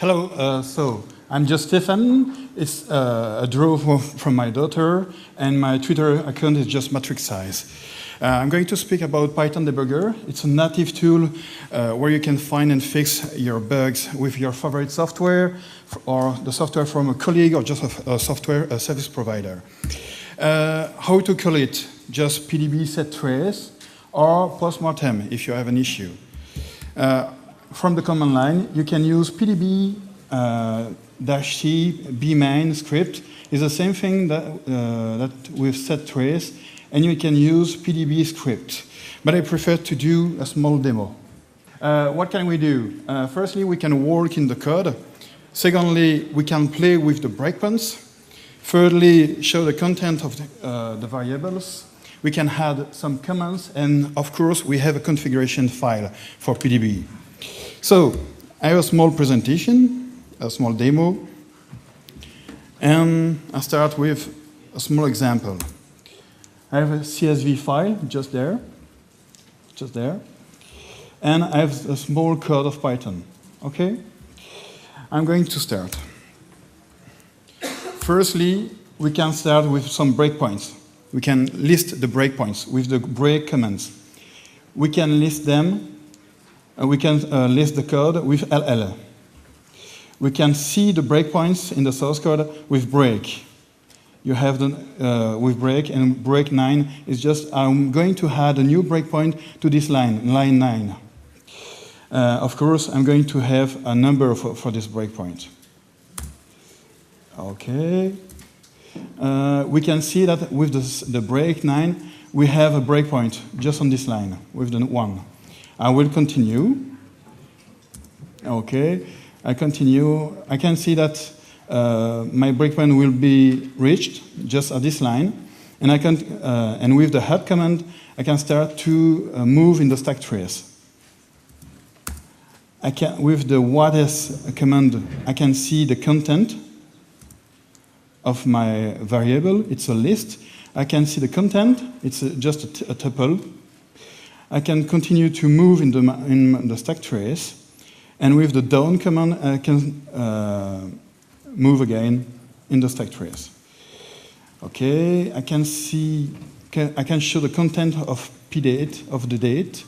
Hello, so I'm just Stefan. It's a draw from my daughter, and my Twitter account is just matrix size. I'm going to speak about Python debugger. It's a native tool where you can find and fix your bugs with your favorite software, or the software from a colleague, or just a service provider. How to call it? Just PDB set trace, or postmortem if you have an issue. From the command line, you can use pdb -c bmain script. It's the same thing that with set trace, and you can use pdb script. But I prefer to do a small demo. What can we do? Firstly, we can work in the code. Secondly, we can play with the breakpoints. Thirdly, show the content of the variables. We can add some commands, and of course, we have a configuration file for PDB. So, I have a small presentation, a small demo, and I start with a small example. I have a CSV file just there, and I have a small code of Python, okay? I'm going to start. Firstly, we can start with some breakpoints. We can list the breakpoints with the break commands. We can list them. We can list the code with LL. We can see the breakpoints in the source code with break. You have the with break, and break 9 is just, I'm going to add a new breakpoint to this line 9. Of course, I'm going to have a number for this breakpoint. Okay. We can see that with the break 9, we have a breakpoint just on this line with the 1. I will continue. Okay, I continue. I can see that my breakpoint will be reached just at this line, and I can, and with the help command, I can start to move in the stack trace. With the what's command, I can see the content of my variable. It's a list. I can see the content. It's just a tuple. I can continue to move in the stack trace, and with the down command, I can move again in the stack trace. Okay, I can show the content of pdate, of the date,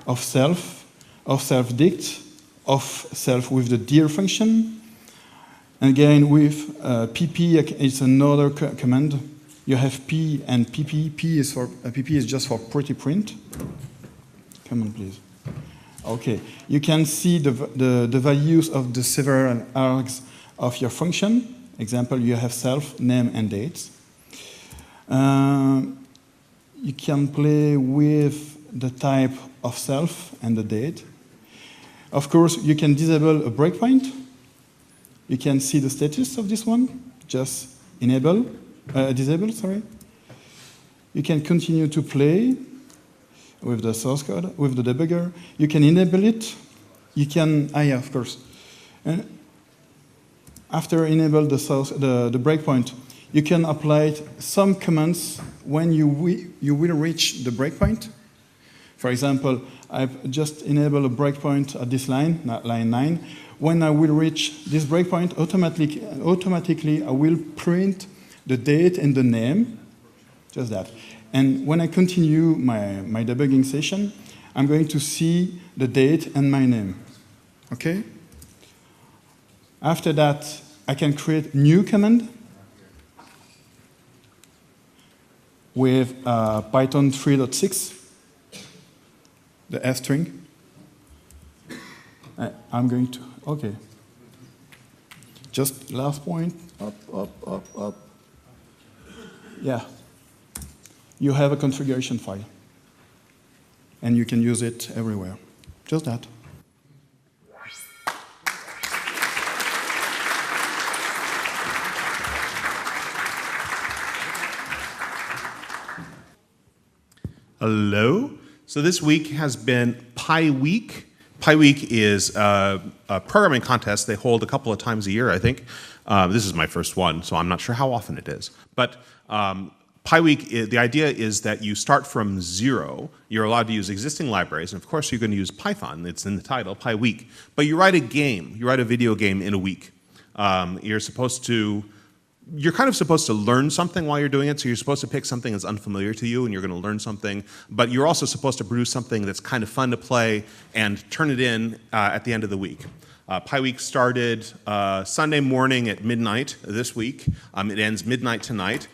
of self-dict, of self with the dir function. Again, with pp, it's another command. You have p and pp. Pp is just for pretty print. Come on, please. Okay, you can see the values of the several args of your function. Example, you have self, name, and dates. You can play with the type of self and the date. Of course, you can disable a breakpoint. You can see the status of this one. Just disable, sorry. You can continue to play with the source code, with the debugger. You can enable it. You can, yeah, of course. And after enable the breakpoint, you can apply some commands when you will reach the breakpoint. For example, I've just enabled a breakpoint at this line, line 9. When I will reach this breakpoint, automatically I will print the date and the name, just that. And when I continue my debugging session, I'm going to see the date and my name, okay? After that, I can create new command with Python 3.6, the F string. I'm going to, okay. Just last point, up. Yeah. You have a configuration file, and you can use it everywhere. Just that. Hello. So this week has been Pi Week. Pi Week is a programming contest they hold a couple of times a year, I think. This is my first one, so I'm not sure how often it is. But PyWeek, the idea is that you start from 0. You're allowed to use existing libraries, and of course you're going to use Python. It's in the title, PyWeek. But you write a game. You write a video game in a week. You're kind of supposed to learn something while you're doing it, so you're supposed to pick something that's unfamiliar to you, and you're going to learn something, but you're also supposed to produce something that's kind of fun to play and turn it in at the end of the week. PyWeek started Sunday morning at midnight this week. It ends midnight tonight,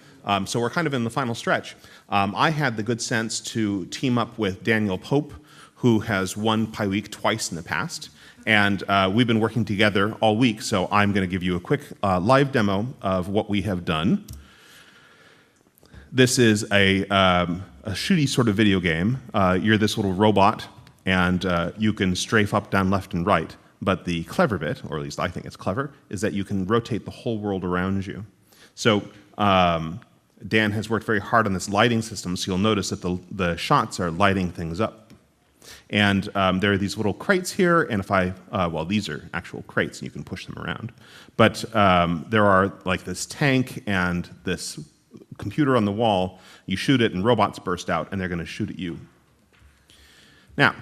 so we're kind of in the final stretch. I had the good sense to team up with Daniel Pope, who has won PyWeek twice in the past. And we've been working together all week, so I'm going to give you a quick live demo of what we have done. This is a shooty sort of video game. You're this little robot, and you can strafe up, down, left, and right. But the clever bit, or at least I think it's clever, is that you can rotate the whole world around you. So Dan has worked very hard on this lighting system, so you'll notice that the shots are lighting things up. And there are these little crates here, and if well, these are actual crates, and you can push them around. But there are like this tank and this computer on the wall. You shoot it, and robots burst out, and they're going to shoot at you. Now,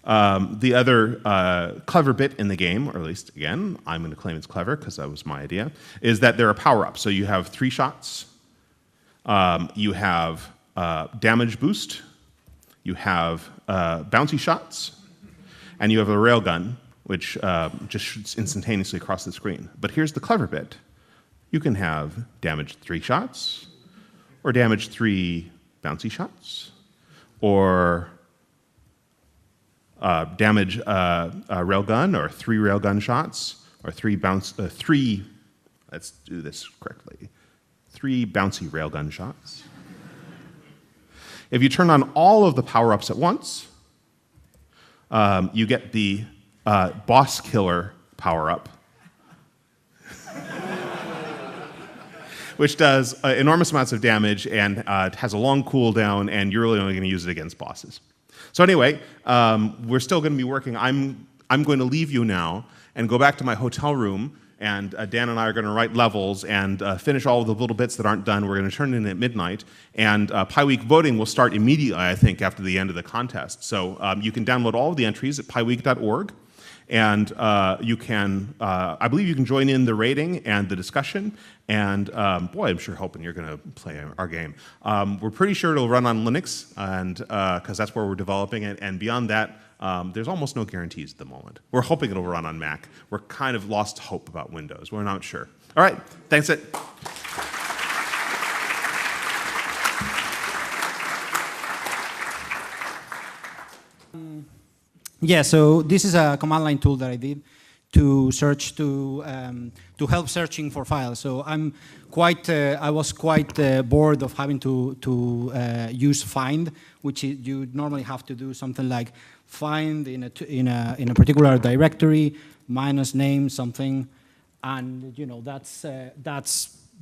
the other clever bit in the game, or at least, again, I'm going to claim it's clever because that was my idea, is that there are power-ups. So you have 3 shots. You have damage boost. You have bouncy shots, and you have a railgun, which just shoots instantaneously across the screen. But here's the clever bit. You can have damage 3 shots, or damage 3 bouncy shots, or damage a railgun, or 3 railgun shots, or 3 let's do this correctly, 3 bouncy railgun shots. If you turn on all of the power-ups at once, you get the boss killer power-up, which does enormous amounts of damage and has a long cooldown, and you're really only going to use it against bosses. So anyway, we're still going to be working. I'm going to leave you now and go back to my hotel room, and Dan and I are going to write levels and finish all of the little bits that aren't done. We're going to turn it in at midnight, and PyWeek voting will start immediately, I think, after the end of the contest. So you can download all of the entries at pyweek.org, and you can, I believe you can join in the rating and the discussion, and boy, I'm sure hoping you're going to play our game. We're pretty sure it'll run on Linux, and because that's where we're developing it, and beyond that, there's almost no guarantees at the moment. We're hoping it'll run on Mac. We're kind of lost hope about Windows. We're not sure. All right, thanks it. Yeah, so this is a command line tool that I did to search to help searching for files. So I was quite bored of having to use find, which you normally have to do something like find in a particular directory minus name something, and you know that's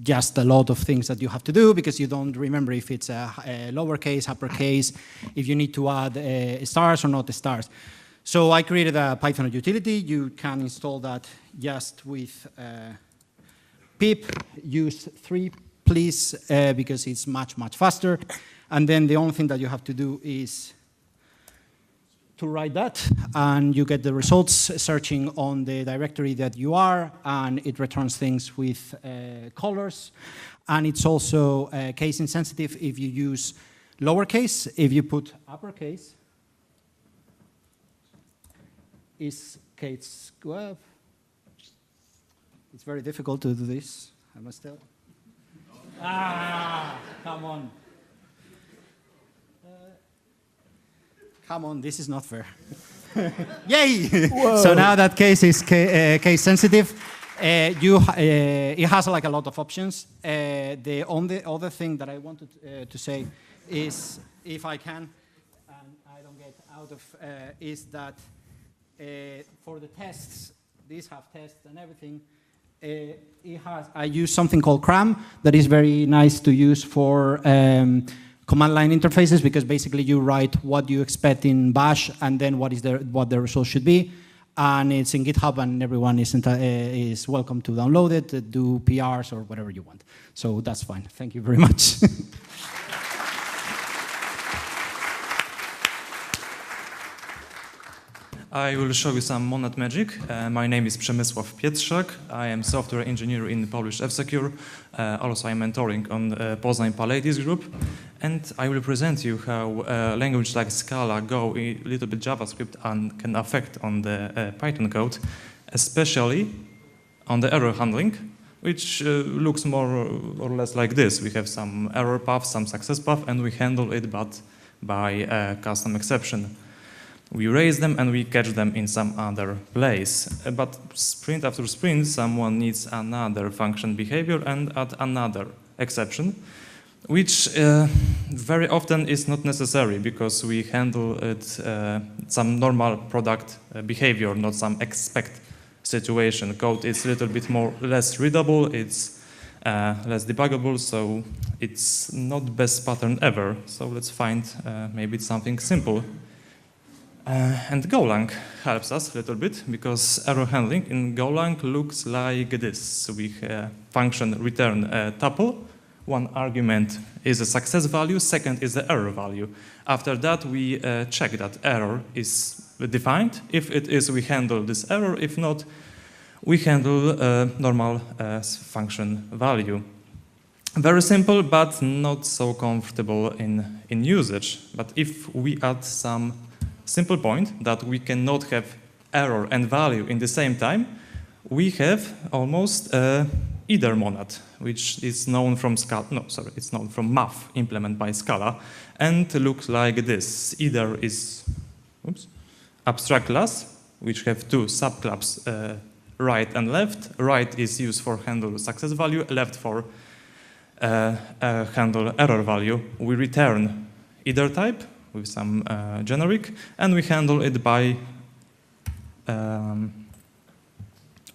just a lot of things that you have to do because you don't remember if it's a lowercase, uppercase, if you need to add stars or not stars. So I created a Python utility. You can install that just with pip, use 3 please, because it's much, much faster. And then the only thing that you have to do is to write that, and you get the results searching on the directory that you are, and it returns things with colors. And it's also case insensitive if you use lowercase. If you put uppercase, is case well, it's very difficult to do this. I must tell. Come on. Come on, this is not fair. Yay! So now that case is case sensitive. It has like a lot of options. The only other thing that I wanted to say is, if I can, and I don't get out of, is that for the tests, these have tests and everything. I use something called cram that is very nice to use for command line interfaces, because basically you write what you expect in bash and then what the result should be. and it's in GitHub, and everyone is welcome to download it, do PRs or whatever you want. So that's fine. Thank you very much. I will show you some Monad magic. My name is Przemysław Pietrzak. I am software engineer in Polish F-Secure. Also, I'm mentoring on Poznań Palladius group. And I will present you how a language like Scala, Go, a little bit JavaScript can affect on the Python code, especially on the error handling, which looks more or less like this. We have some error path, some success path, and we handle it but by a custom exception. We raise them and we catch them in some other place. But sprint after sprint, someone needs another function behavior and add another exception, which very often is not necessary because we handle it some normal product behavior, not some expect situation. Code is a little bit less readable, it's less debuggable, so it's not best pattern ever. So let's find maybe it's something simple. And Golang helps us a little bit because error handling in Golang looks like this. We function return a tuple. One argument is a success value, second is the error value. After that, we check that error is defined. If it is, we handle this error. If not, we handle normal function value. Very simple, but not so comfortable in usage. But if we add some simple point that we cannot have error and value in the same time, we have almost either monad, which is known from Scala. No, sorry, it's known from math implemented by Scala, and looks like this. Either is abstract class, which have two subclass, right and left. Right is used for handle success value, left for handle error value. We return either type with some generic, and we handle it by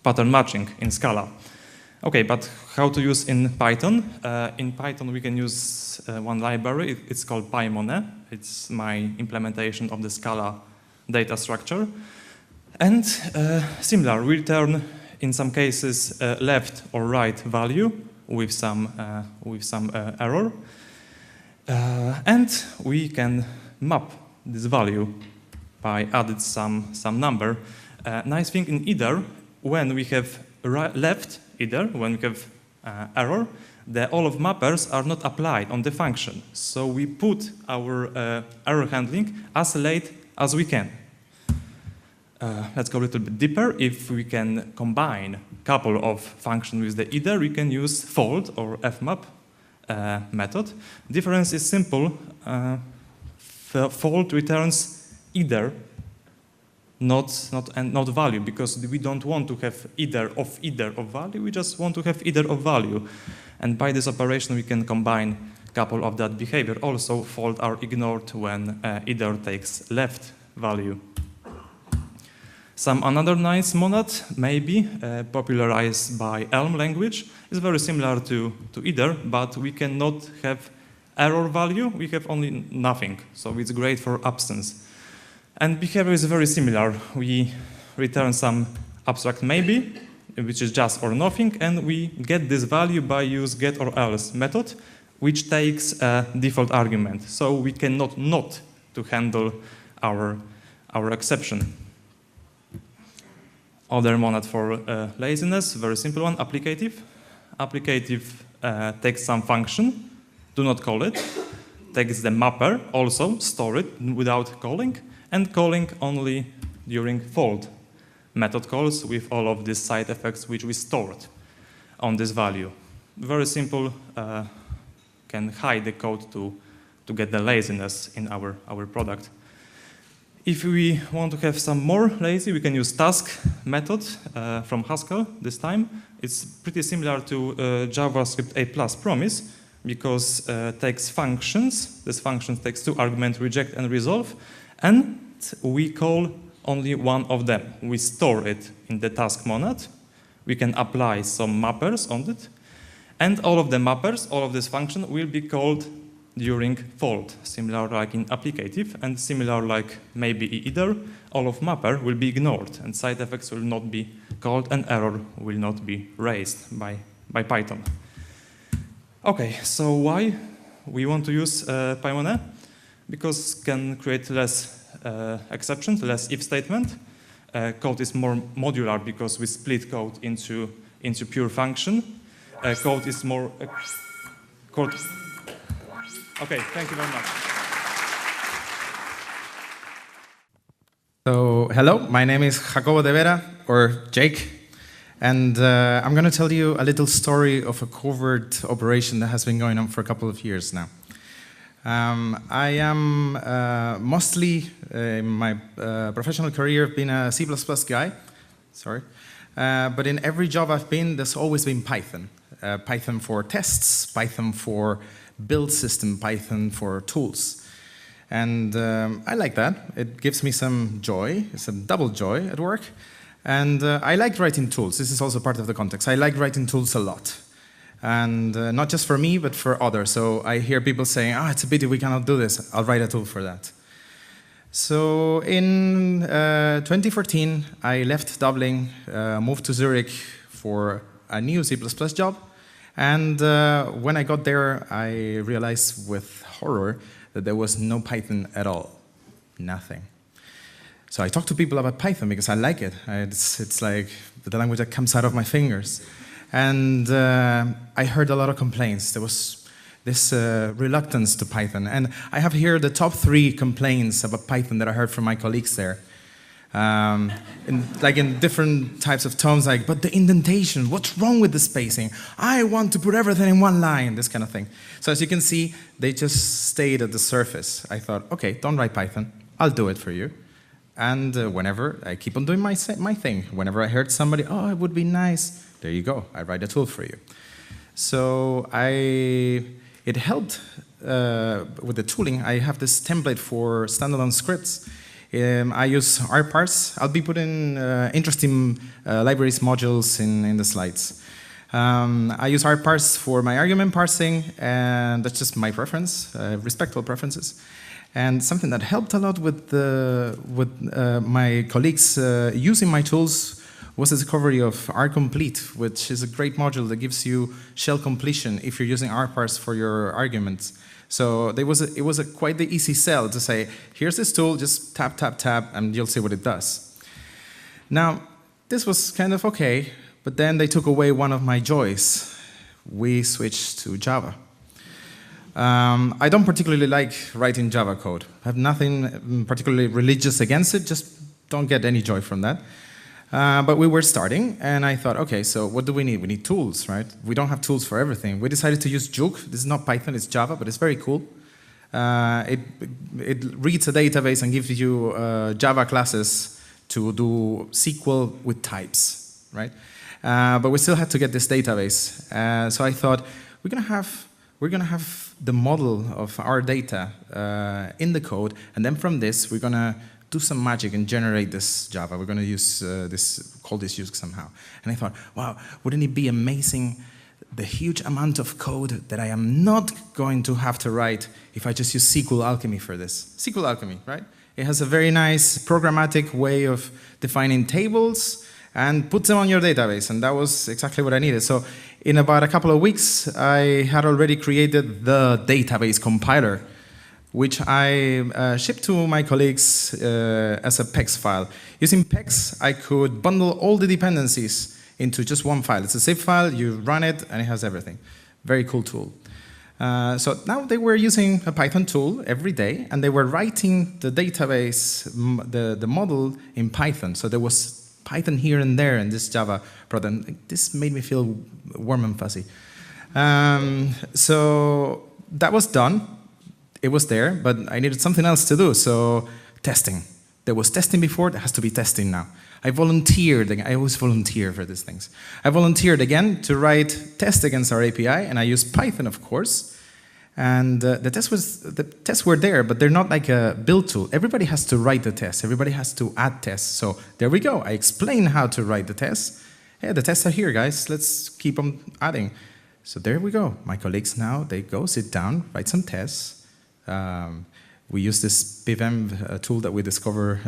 pattern matching in Scala. Okay, but how to use in Python? In Python, we can use one library. It's called Pymone. It's my implementation of the Scala data structure. And similar, we return, in some cases, left or right value with some error. And we can map this value by added some number. Nice thing in either, when we have left either, when we have error, all of mappers are not applied on the function. So we put our error handling as late as we can. Let's go a little bit deeper. If we can combine a couple of functions with the either, we can use fold or fmap method. Difference is simple. Fold returns either, not value, because we don't want to have either of value. We just want to have either of value, and by this operation we can combine a couple of that behavior. Also, fold are ignored when either takes left value. Some another nice monad, maybe popularized by Elm language, is very similar to either, but we cannot have error value, we have only nothing. So it's great for absence. And behavior is very similar. We return some abstract maybe, which is just or nothing, and we get this value by use get or else method, which takes a default argument. So we cannot not to handle our exception. Other monad for laziness, very simple one, applicative. Applicative takes some function, do not call it, takes the mapper, also store it without calling, and calling only during fold method calls with all of these side effects which we stored on this value. Very simple, can hide the code to get the laziness in our product. If we want to have some more lazy, we can use task method from Haskell this time. It's pretty similar to JavaScript A+ promise because takes functions. This function takes two arguments, reject and resolve, and we call only one of them. We store it in the task monad. We can apply some mappers on it, and all of the mappers, all of this function will be called during fold, similar like in applicative, and similar like maybe either, all of mapper will be ignored, and side effects will not be called, and error will not be raised by Python. Okay, so why we want to use Pymone? Because can create less exceptions, less if statement. Code is more modular because we split code into pure function. Code is more code. Okay, thank you very much. So, hello, my name is Jacobo de Vera, or Jake, and I'm going to tell you a little story of a covert operation that has been going on for a couple of years now. I am mostly, in my professional career, been a C++ guy, sorry, but in every job I've been, there's always been Python. Python for tests, Python for build system, Python for tools. And I like that. It gives me some joy, some double joy at work. And I like writing tools. This is also part of the context. I like writing tools a lot. And not just for me, but for others. So I hear people saying, it's a pity we cannot do this. I'll write a tool for that. So in 2014, I left Dublin, moved to Zurich for a new C++ job. And when I got there, I realized with horror that there was no Python at all. Nothing. So I talked to people about Python because I like it. It's like the language that comes out of my fingers. And I heard a lot of complaints. There was this reluctance to Python. And I have here the top 3 complaints about Python that I heard from my colleagues there. In different types of tones, like, but the indentation, what's wrong with the spacing? I want to put everything in one line, this kind of thing. So as you can see, they just stayed at the surface. I thought, okay, don't write Python. I'll do it for you. And whenever I keep on doing my thing, whenever I heard somebody, oh, it would be nice, there you go, I write a tool for you. So it helped with the tooling. I have this template for standalone scripts. I use rparse. I'll be putting interesting libraries modules in the slides. I use rparse for my argument parsing, and that's just my preference, respectful preferences. And something that helped a lot with my colleagues using my tools was the discovery of rcomplete, which is a great module that gives you shell completion if you're using rparse for your arguments. So it was quite the easy sell to say, here's this tool, just tap, tap, tap, and you'll see what it does. Now, this was kind of okay, but then they took away one of my joys. We switched to Java. I don't particularly like writing Java code. I have nothing particularly religious against it, just don't get any joy from that. But we were starting, and I thought, okay, so what do we need? We need tools, right? We don't have tools for everything. We decided to use Juke. This is not Python, it's Java, but it's very cool. It reads a database and gives you Java classes to do SQL with types, right? But we still had to get this database. So I thought, we're gonna have the model of our data in the code, and then from this, we're gonna do some magic and generate this Java. We're going to use call this use somehow. And I thought, wow, wouldn't it be amazing the huge amount of code that I am not going to have to write if I just use SQL Alchemy for this? SQL Alchemy, right? It has a very nice programmatic way of defining tables and put them on your database, and that was exactly what I needed. So in about a couple of weeks, I had already created the database compiler, which I shipped to my colleagues as a PEX file. Using PEX, I could bundle all the dependencies into just one file. It's a zip file, you run it, and it has everything. Very cool tool. So now they were using a Python tool every day, and they were writing the database, the model in Python. So there was Python here and there in this Java product. This made me feel warm and fuzzy. So that was done. It was there, but I needed something else to do, so testing. There was testing before, there has to be testing now. I volunteered, I always volunteer for these things. I volunteered again to write tests against our API, and I used Python, of course. And the tests were there, but they're not like a build tool. Everybody has to write the tests, everybody has to add tests. So there we go, I explain how to write the tests. Hey, the tests are here, guys, let's keep on adding. So there we go. My colleagues now, they go sit down, write some tests. We use this BVM tool that we discovered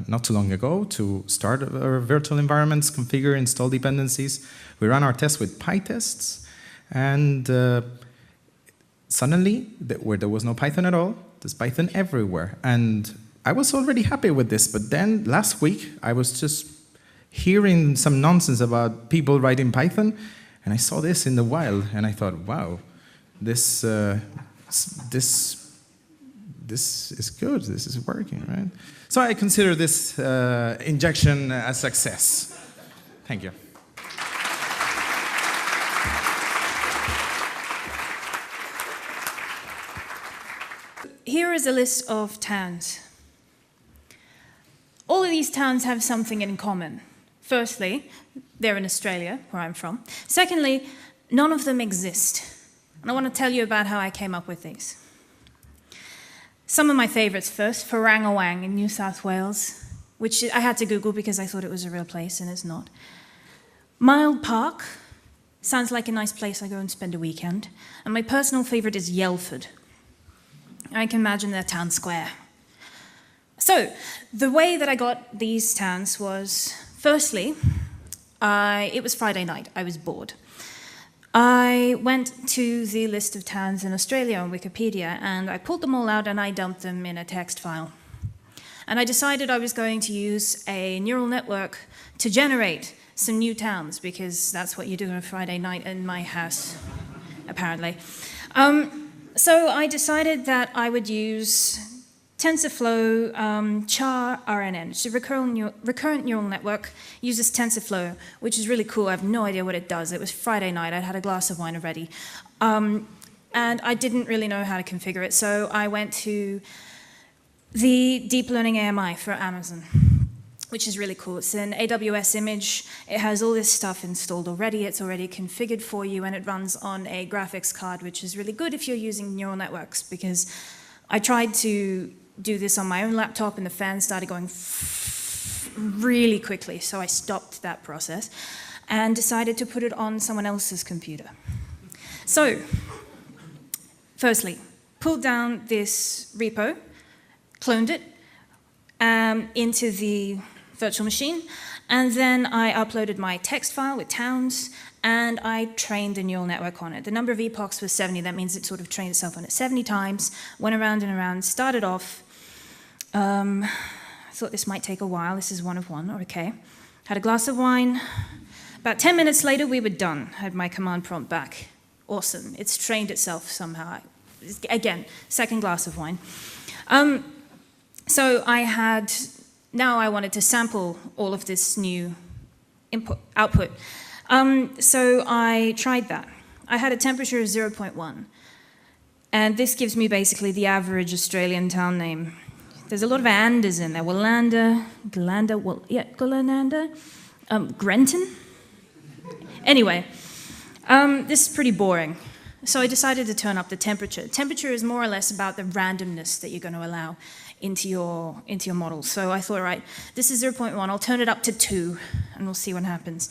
not too long ago to start our virtual environments, configure, install dependencies. We run our tests with PyTests, and suddenly, where there was no Python at all, there's Python everywhere. And I was already happy with this, but then last week, I was just hearing some nonsense about people writing Python, and I saw this in the wild, and I thought, wow, this is good, this is working, right? So I consider this injection a success. Thank you. Here is a list of towns. All of these towns have something in common. Firstly, they're in Australia, where I'm from. Secondly, none of them exist. And I want to tell you about how I came up with these. Some of my favorites first, Whangarang in New South Wales, which I had to Google because I thought it was a real place, and it's not. Mild Park sounds like a nice place I go and spend a weekend. And my personal favorite is Yelford. I can imagine their town square. So, the way that I got these towns was, firstly, it was Friday night, I was bored. I went to the list of towns in Australia on Wikipedia, and I pulled them all out and I dumped them in a text file. And I decided I was going to use a neural network to generate some new towns, because that's what you do on a Friday night in my house, apparently. So I decided that I would use TensorFlow char-RNN, which is a recurrent neural network, uses TensorFlow, which is really cool. I have no idea what it does. It was Friday night. I'd had a glass of wine already. And I didn't really know how to configure it, so I went to the Deep Learning AMI for Amazon, which is really cool. It's an AWS image. It has all this stuff installed already. It's already configured for you, and it runs on a graphics card, which is really good if you're using neural networks, because I tried to do this on my own laptop, and the fan started going really quickly, so I stopped that process and decided to put it on someone else's computer. So, firstly, pulled down this repo, cloned it into the virtual machine, and then I uploaded my text file with towns, and I trained the neural network on it. The number of epochs was 70. That means it sort of trained itself on it 70 times, went around and around, started off. I thought this might take a while. This is one of one, okay. Had a glass of wine. About 10 minutes later, we were done. Had my command prompt back. Awesome. It's trained itself somehow. Again, second glass of wine. So now I wanted to sample all of this new output. So I tried that. I had a temperature of 0.1. And this gives me basically the average Australian town name. There's a lot of Anders in there. Glenanda, Grenton? Anyway, this is pretty boring. So I decided to turn up the temperature. Temperature is more or less about the randomness that you're going to allow into your model. So I thought, right, this is 0.1. I'll turn it up to 2, and we'll see what happens.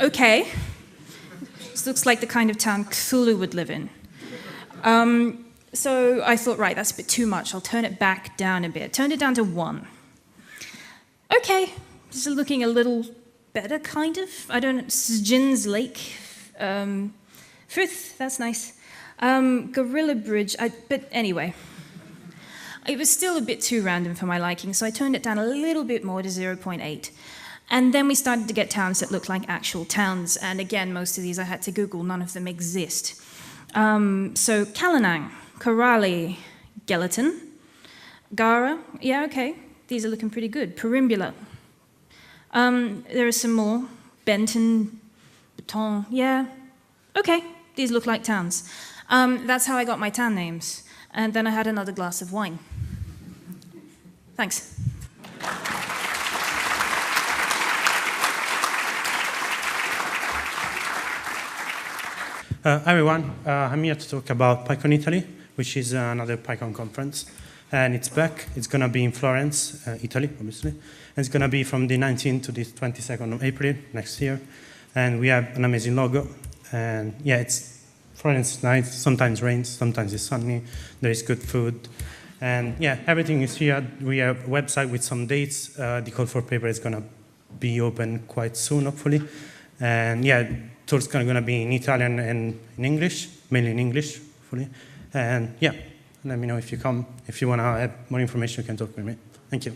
Okay. This looks like the kind of town Cthulhu would live in. So I thought, right, that's a bit too much. I'll turn it back down a bit. Turned it down to 1. Okay, this is looking a little better, kind of. I don't know, Sgin's Lake. Frith, that's nice. Gorilla Bridge, but anyway. It was still a bit too random for my liking, so I turned it down a little bit more to 0.8. And then we started to get towns that looked like actual towns. And again, most of these I had to Google. None of them exist. So Kalanang, Karali, Gelatin, Gara, yeah, okay. These are looking pretty good. Perimbula. There are some more. Benton, Beton, yeah. Okay, these look like towns. That's how I got my town names. And then I had another glass of wine. Thanks. Hi everyone, I'm here to talk about Pycon Italy, which is another Pycon conference. and it's back. It's going to be in Florence, Italy, obviously. And it's going to be from the 19th to the 22nd of April next year. And we have an amazing logo. And yeah, Florence is nice. Sometimes rains, sometimes it's sunny. There is good food. And yeah, everything is here. We have a website with some dates. The call for paper is going to be open quite soon, hopefully. And yeah, talk's going to be in Italian and in English, mainly in English, hopefully. And yeah, let me know if you come. If you want to have more information, you can talk with me. Thank you.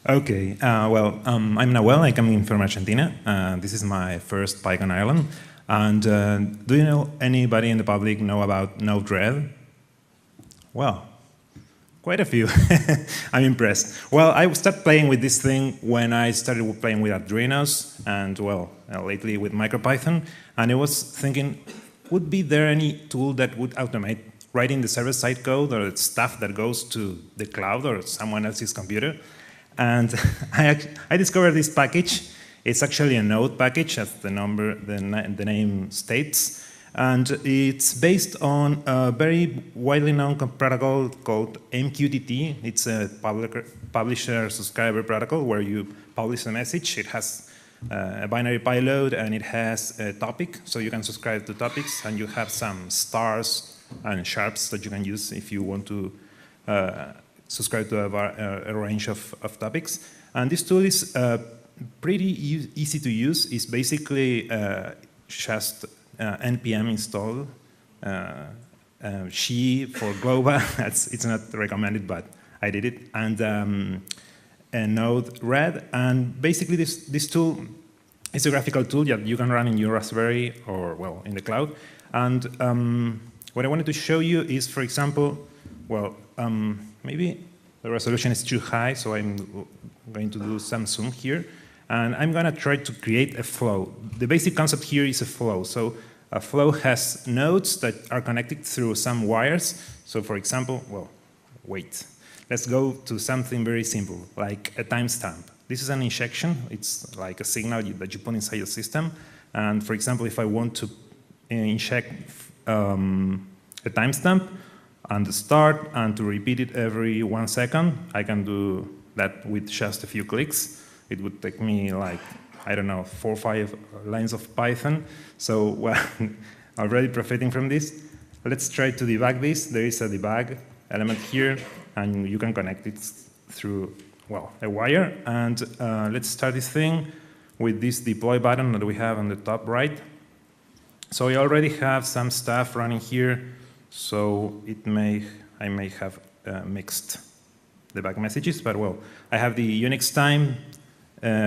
Okay, I'm Nahuel. I come in from Argentina. This is my first Pycon Ireland. And do you know anybody in the public know about NodeRed? Well, quite a few. I'm impressed. Well, I started playing with this thing when I started playing with Arduinos and, well, lately with MicroPython. And I was thinking, would be there any tool that would automate writing the server-side code or stuff that goes to the cloud or someone else's computer? And I discovered this package. It's actually a Node package, as the name states. And it's based on a very widely known protocol called MQTT. It's a publisher-subscriber protocol where you publish a message. It has a binary payload, and it has a topic. So you can subscribe to topics, and you have some stars and sharps that you can use if you want to subscribe to a range of topics. And this tool is pretty easy to use. It's basically just npm install she for global. It's not recommended, but I did it. And NodeRed. And basically this tool is a graphical tool that you can run in your Raspberry or, well, in the cloud. And what I wanted to show you is, for example, well, maybe the resolution is too high, so I'm going to do some zoom here. And I'm going to try to create a flow. The basic concept here is a flow. So a flow has nodes that are connected through some wires. So for example, well, wait. Let's go to something very simple, like a timestamp. This is an injection. It's like a signal that you put inside your system. And for example, if I want to inject a timestamp, and the start, and to repeat it every 1 second, I can do that with just a few clicks. It would take me like, I don't know, 4 or 5 lines of Python. So, well, already profiting from this. Let's try to debug this. There is a debug element here, and you can connect it through, well, a wire. And let's start this thing with this deploy button that we have on the top right. So I already have some stuff running here. So I may have mixed debug messages, but well, I have the Unix time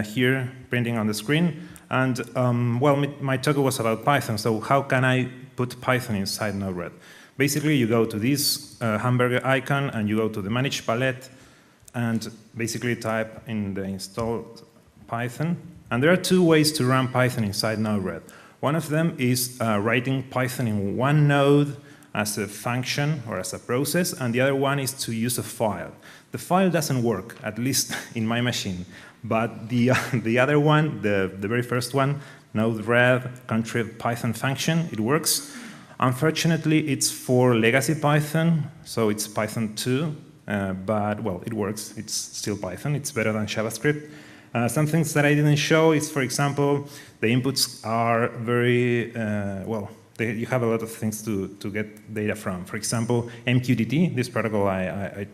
here printing on the screen. And well, my talk was about Python, so how can I put Python inside NodeRed? Basically, you go to this hamburger icon, and you go to the Manage Palette, and basically type in the installed Python. And there are 2 ways to run Python inside NodeRed. One of them is writing Python in one node as a function or as a process, and the other one is to use a file. The file doesn't work, at least in my machine, but the other one, the very first one, NodeRed contrib Python function, it works. Unfortunately, it's for legacy Python, so it's Python 2, but well, it works. It's still Python. It's better than JavaScript. Some things that I didn't show is, for example, the inputs are very, well, you have a lot of things to get data from. For example, MQTT, this protocol I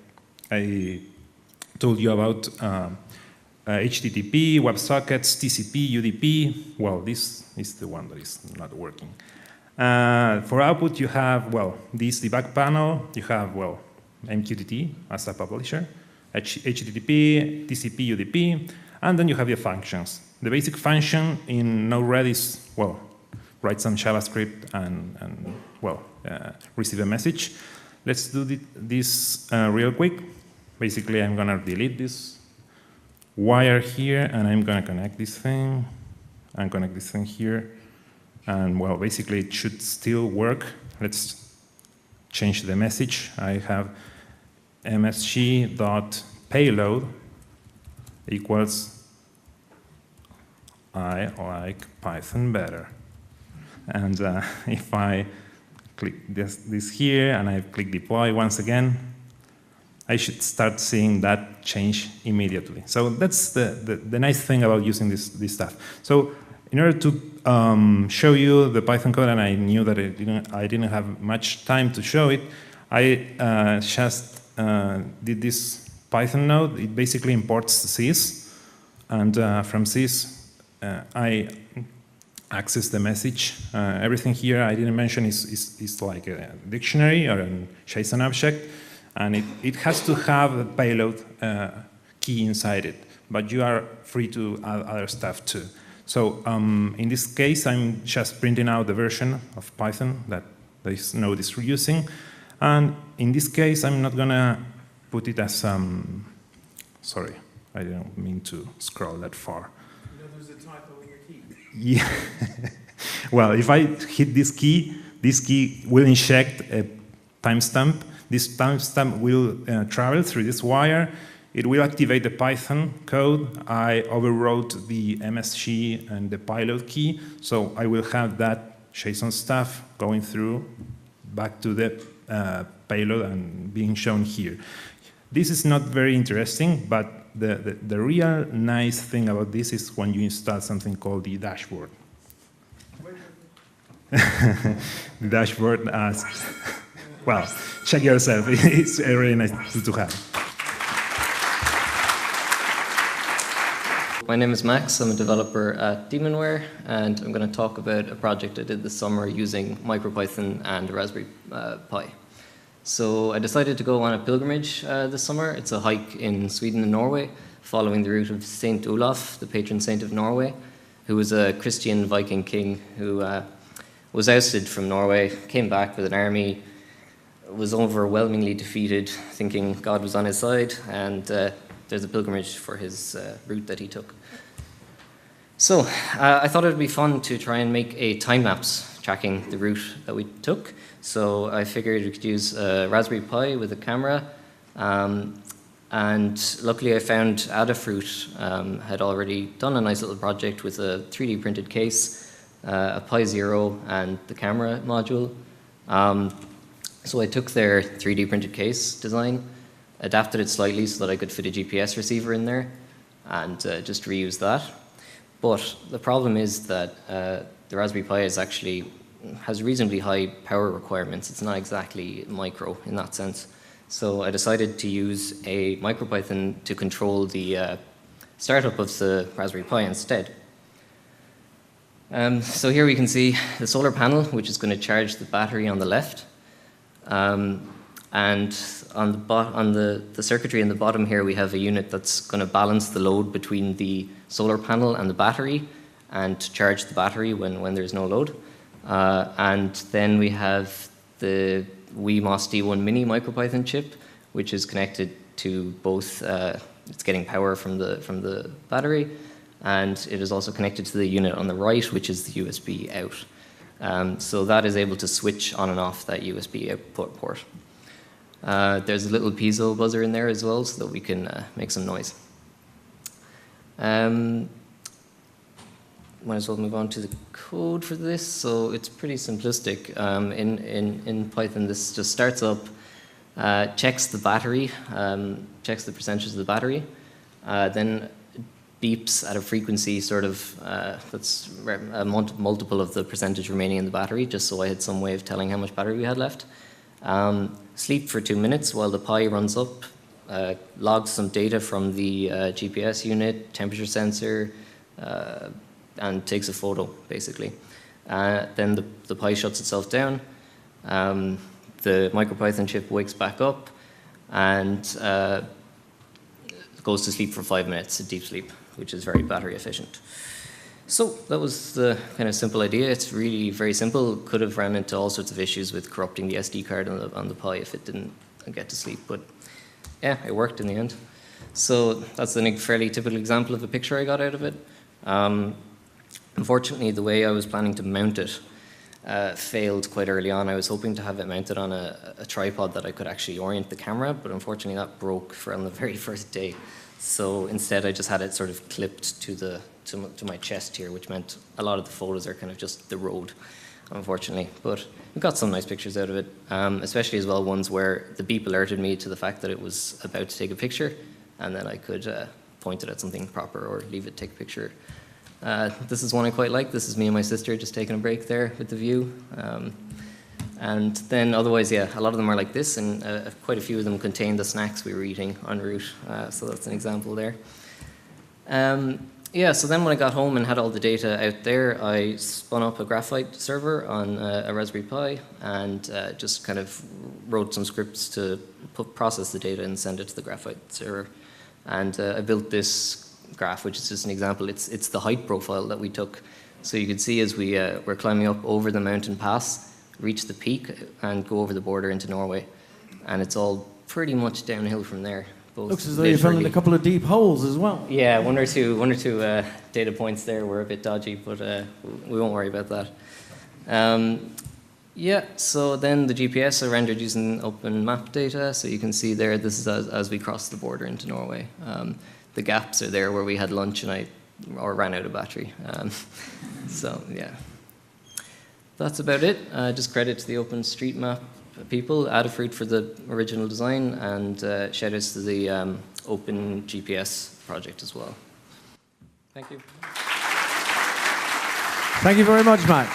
told you about, HTTP, WebSockets, TCP, UDP. Well, this is the one that is not working. For output, you have, well, this debug panel. You have, well, MQTT as a publisher, HTTP, TCP, UDP, and then you have your functions. The basic function in NodeRed is, well, write some JavaScript and well, receive a message. Let's do this real quick. Basically, I'm going to delete this wire here, and I'm going to connect this thing, and connect this thing here. And well, basically, it should still work. Let's change the message. I have msg.payload equals I like Python better. And if I click this here and I click deploy once again, I should start seeing that change immediately. So that's the nice thing about using this stuff. So in order to show you the Python code, and I knew that I didn't have much time to show it, I just did this Python node. It basically imports sys, and from sys, I access the message. Everything here I didn't mention is like a dictionary or a JSON object, and it has to have a payload key inside it, but you are free to add other stuff too. So in this case, I'm just printing out the version of Python that this node is using, and in this case, I'm not gonna put it as sorry, I didn't mean to scroll that far. There's a typo in your key. Yeah. Well, if I hit this key will inject a timestamp. This timestamp will travel through this wire. It will activate the Python code. I overwrote the MSG and the payload key, so I will have that JSON stuff going through back to the payload and being shown here. This is not very interesting, but the real nice thing about this is when you install something called the dashboard. The dashboard asks, well, check yourself. It's really nice to have. My name is Max. I'm a developer at Demonware, and I'm going to talk about a project I did this summer using MicroPython and a Raspberry Pi. So I decided to go on a pilgrimage this summer. It's a hike in Sweden and Norway, following the route of Saint Olaf, the patron saint of Norway, who was a Christian Viking king who was ousted from Norway, came back with an army, was overwhelmingly defeated, thinking God was on his side, and there's a pilgrimage for his route that he took. So I thought it would be fun to try and make a time lapse tracking the route that we took. So I figured we could use a Raspberry Pi with a camera, and luckily I found Adafruit had already done a nice little project with a 3D printed case, a Pi Zero, and the camera module. So I took their 3D printed case design, adapted it slightly so that I could fit a GPS receiver in there, and just reuse that. But the problem is that the Raspberry Pi has reasonably high power requirements. It's not exactly micro in that sense. So I decided to use a MicroPython to control the startup of the Raspberry Pi instead. So here we can see the solar panel, which is going to charge the battery on the left. And on the circuitry in the bottom here, we have a unit that's going to balance the load between the solar panel and the battery and charge the battery when there's no load. And then we have the WeMOS D1 Mini MicroPython chip, which is connected to both, it's getting power from the battery, and it is also connected to the unit on the right, which is the USB out. So that is able to switch on and off that USB output port. There's a little piezo buzzer in there as well, so that we can make some noise. Might as well move on to the code for this. So it's pretty simplistic. In Python, this just starts up, checks the battery, checks the percentage of the battery, then beeps at a frequency sort of that's a multiple of the percentage remaining in the battery, just so I had some way of telling how much battery we had left. Sleep for 2 minutes while the Pi runs up, logs some data from the GPS unit, temperature sensor, and takes a photo, basically. Then the Pi shuts itself down. The MicroPython chip wakes back up and goes to sleep for 5 minutes, a deep sleep, which is very battery efficient. So that was the kind of simple idea. It's really very simple. Could have ran into all sorts of issues with corrupting the SD card on the Pi if it didn't get to sleep, but yeah, it worked in the end. So that's a fairly typical example of a picture I got out of it. Unfortunately, the way I was planning to mount it failed quite early on. I was hoping to have it mounted on a tripod that I could actually orient the camera, but unfortunately that broke on the very first day. So instead, I just had it sort of clipped to my chest here, which meant a lot of the photos are kind of just the road. unfortunately. But we got some nice pictures out of it, especially as well ones where the beep alerted me to the fact that it was about to take a picture, and then I could point it at something proper or leave it take a picture. This is one I quite like. This is me and my sister just taking a break there with the view. And then otherwise, yeah, a lot of them are like this, and quite a few of them contain the snacks we were eating en route. So that's an example there. Yeah, so then when I got home and had all the data out there, I spun up a graphite server on a Raspberry Pi and just kind of wrote some scripts to process the data and send it to the graphite server. And I built this graph, which is just an example. It's the height profile that we took. So you can see as we're climbing up over the mountain pass, reach the peak and go over the border into Norway. And it's all pretty much downhill from there. Looks as though you fell in a couple of deep holes as well. Yeah, one or two data points there were a bit dodgy, but we won't worry about that. Yeah, so then the GPS are rendered using open map data. So you can see there, this is as we cross the border into Norway. The gaps are there where we had lunch and I ran out of battery. So yeah. That's about it. Just credit to the OpenStreetMap people, Adafruit for the original design, and shout outs to the Open GPS project as well. Thank you. Thank you very much, Matt.